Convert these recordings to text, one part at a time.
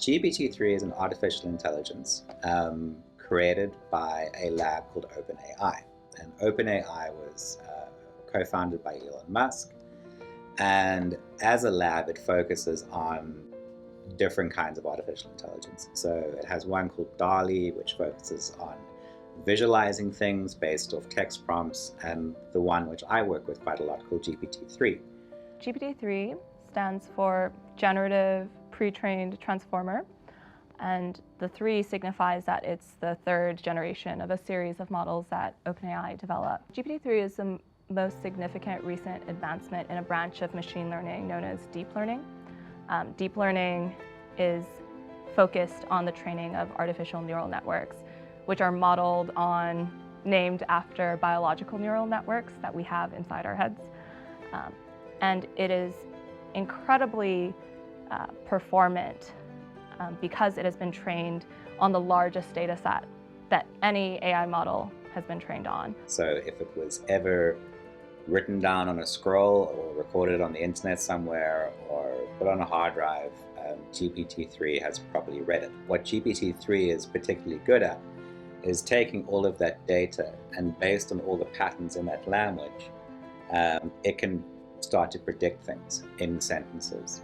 GPT-3 is an artificial intelligence created by a lab called OpenAI. And OpenAI was co-founded by Elon Musk. And as a lab, it focuses on different kinds of artificial intelligence. So it has one called DALL-E, which focuses on visualizing things based off text prompts, and the one which I work with quite a lot called GPT-3. GPT-3 stands for Generative Pre-trained Transformer, and the 3 signifies that it's the 3rd generation of a series of models that OpenAI developed. GPT-3 is the most significant recent advancement in a branch of machine learning known as deep learning. Deep learning is focused on the training of artificial neural networks, which are modeled on, named after biological neural networks that we have inside our heads. And it is incredibly performant because it has been trained on the largest data set that any AI model has been trained on. So if it was ever written down on a scroll or recorded on the internet somewhere or put on a hard drive, GPT-3 has probably read it. What GPT-3 is particularly good at is taking all of that data, and based on all the patterns in that language, it can start to predict things in sentences,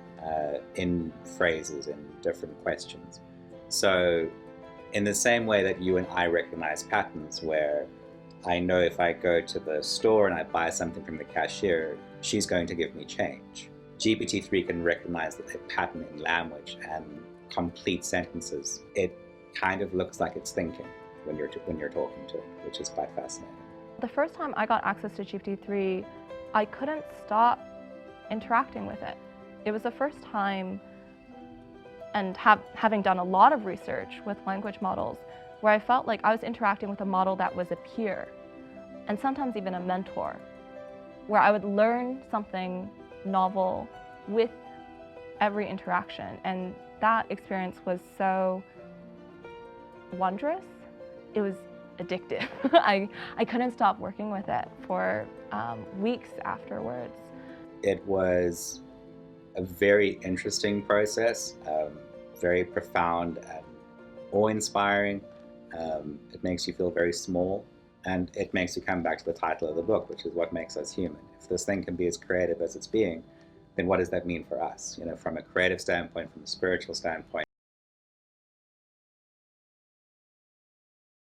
in phrases, in different questions. So in the same way that you and I recognize patterns, where I know if I go to the store and I buy something from the cashier, she's going to give me change. GPT-3 can recognize a pattern in language and complete sentences. It kind of looks like it's thinking when you're talking to it, which is quite fascinating. The first time I got access to GPT-3, I couldn't stop interacting with it. It was the first time, and having done a lot of research with language models, where I felt like I was interacting with a model that was a peer, and sometimes even a mentor, where I would learn something novel with every interaction. And that experience was so wondrous. It was addictive. I couldn't stop working with it for weeks afterwards. It was a very interesting process, very profound and awe-inspiring. It makes you feel very small, and it makes you come back to the title of the book, which is what makes us human. If this thing can be as creative as it's being, then what does that mean for us? You know, from a creative standpoint, from a spiritual standpoint.